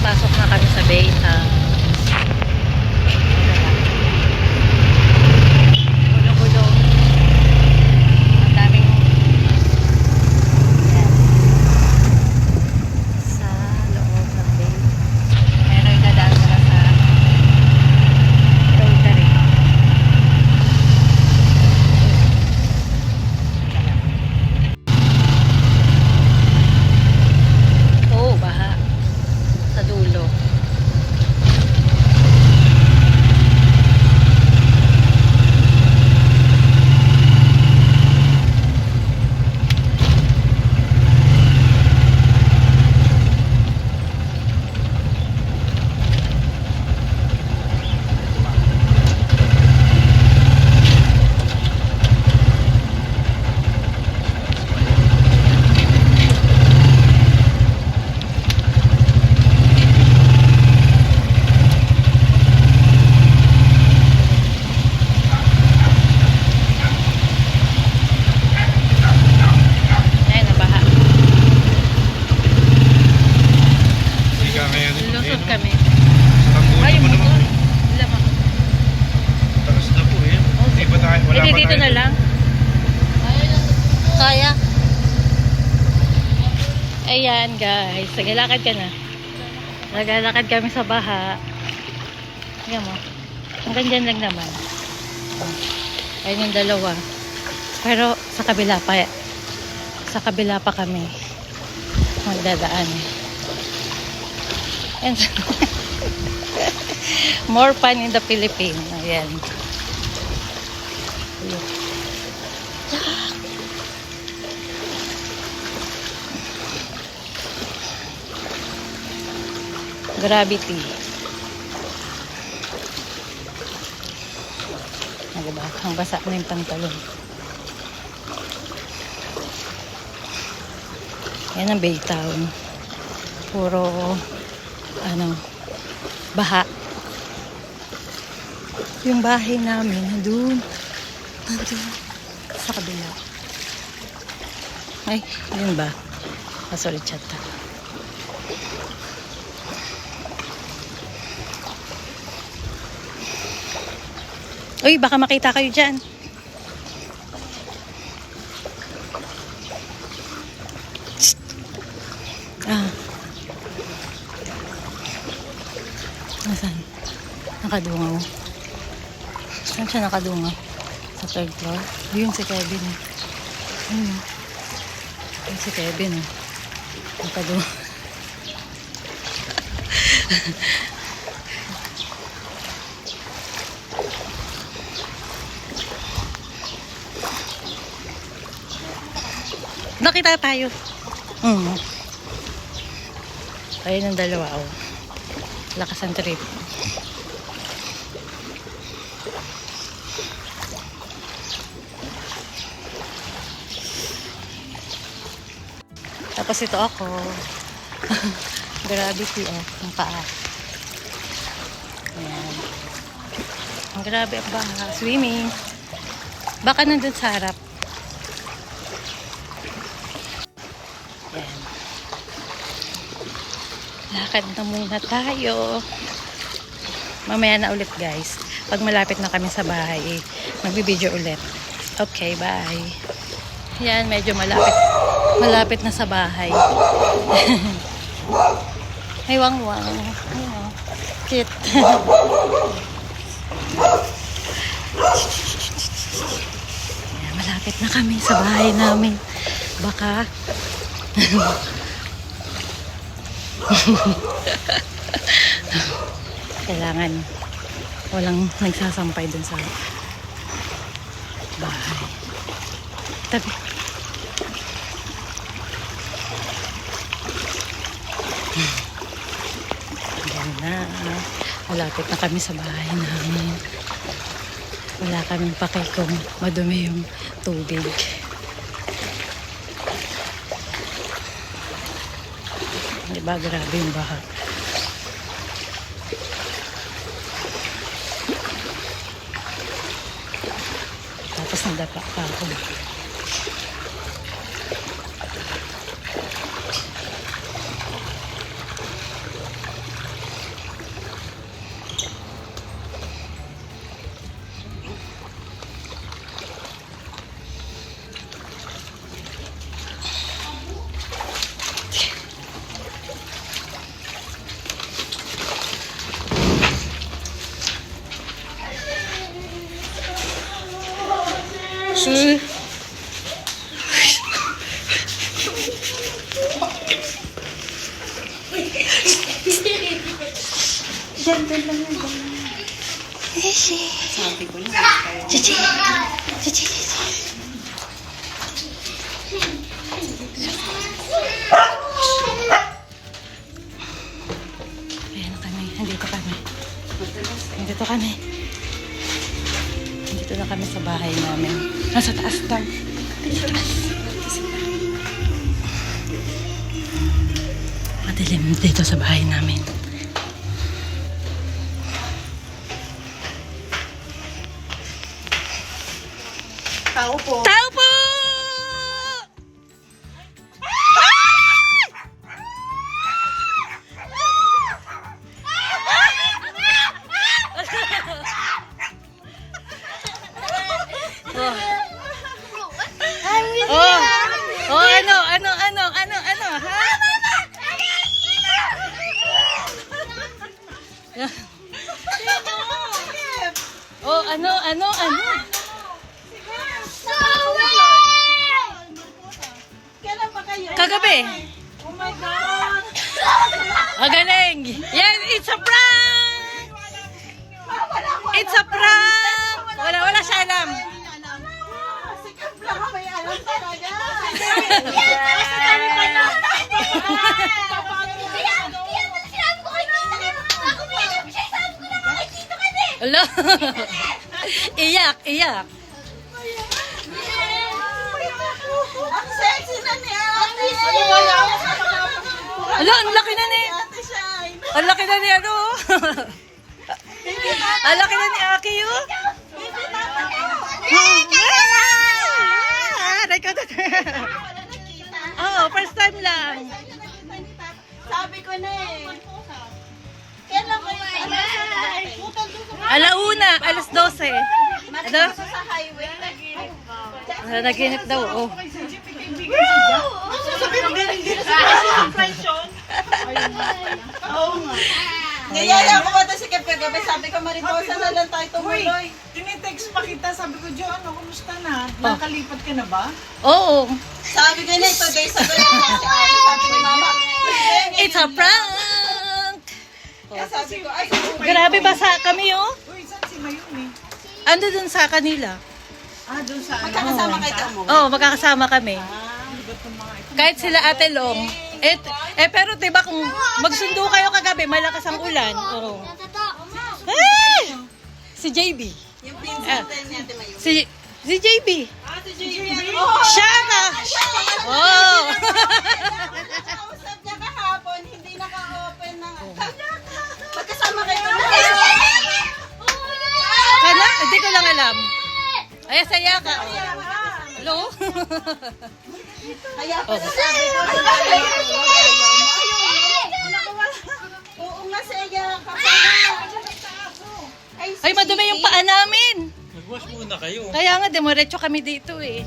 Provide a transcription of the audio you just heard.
Pasok na kami sa Baytown. Gulong-gulong. Ang daming yan. Sa loob ng Bay. Meron yung dadaan sila sa Rotary. Oh, baha. Sa dulo. Ayan, nabaha. Higa ngayon. Lusot kami. Sarap Ay, mo motor. naman. Lamang. Takas na po eh. Hindi pa tayo, wala Hindi, pa dito tayo. na lang. Kaya. Ayan guys, nagalakad ka na. Nagalakad kami sa baha. Tingnan mo. Hanggang dyan lang naman. Ayan yung dalawa. Pero sa kabila pa. Sa kabila pa kami. Magdadaan. And more fun in the Philippines. Ayan. Gravity. Diba? Ang basa na yung pantalon. Yan ang Baytown. Puro baha. Yung bahay namin nandun sa kabila. Ay, yun ba? Sorry, chat. Uy, baka makita kayo dyan. Shhh. Nasaan? Nakadungaw. Saan siya nakadungaw? Sa third floor? Yun si Kevin. Yun si Kevin. Nakadungaw. Nakita tayo. Ayun ang dalawa. Oh. Lakas ang trip. Tapos ito ako. Gravity ng paa. Ayan. Ang grabe ang baha. Swimming. Baka nandun sa harap. Ayan. Lakad na muna tayo. Mamaya na ulit guys. Pag malapit na kami sa bahay, magbibideo ulit. Okay, bye. Yan, medyo malapit na sa bahay. Ay, wang-wang. Ayun, cute. Yan, malapit na kami sa bahay namin. Baka kailangan walang nagsasampay dun sa bahay. Tabi. Ayan na. Malapit na kami sa bahay namin. Wala kaming pake kung madumi yung tubig. Diba? Grabe yung baha. Tapos nadapa pa ako. Sabi ko na. Chichi. Chichi. Ayan na kami. Andito kami. Andito kami. Andito na kami sa bahay namin. Nasa taas daw. Madilim dito sa bahay namin. Tao po. Tao po! Oh. Oh, ano, ha? Oh, ano? Kailan pa kayo? Kagabi. Oh my God! Magaling. Yan, it's a prank! It's a prank! Wala siya alam. Si Cap lang may alam talaga. Hello? Iyak. Ang sexy na ni Ate. Hello, ang laki na ni. Ate Shine. Ang laki na ni ano? Ang laki na ni Aki, oh. Oh, first time lang. Sabi ko na eh. Kailan ba yung Alauna, alas 12. Ano? sa highway? Naginip daw, oh. Ngayaya ko ba ito si Cap kagabi? Sabi ko, Mariposa na lang tayo tumuloy. Tinitext pa kita, sabi ko, Jo, ano, kumusta na? Nakalipat ka na ba? Oo. Sabi ko na ito, guys, sabi ni Mama. It's a prank! Kaya sabi ko, ay, Grabe basa kami, oh. Uy, saan si Mayumi? Ando dun sa kanila. Ah, doon sa ano? magkakasama kayo mo. Oo, magkakasama kami. Iba't ng mga ito. Kahit sila Ate Long. Pero diba kung magsundo kayo kagabi, malakas ang ulan. Oo. Hey! Si JB. Yung pinsan ni Ate Mayo. Si JB. Ate JB. Siya na. Oh. Kausap niya kahapon, hindi naka-open ng... Magkasama kayo na. Kana? Hindi ko lang alam. Ay, saya ka. Hello? Kaya pala sabi ko. Oo nga siya. Ay, madumi yung paa namin. Nag-wash muna kayo. Kaya nga, demoretso kami dito eh.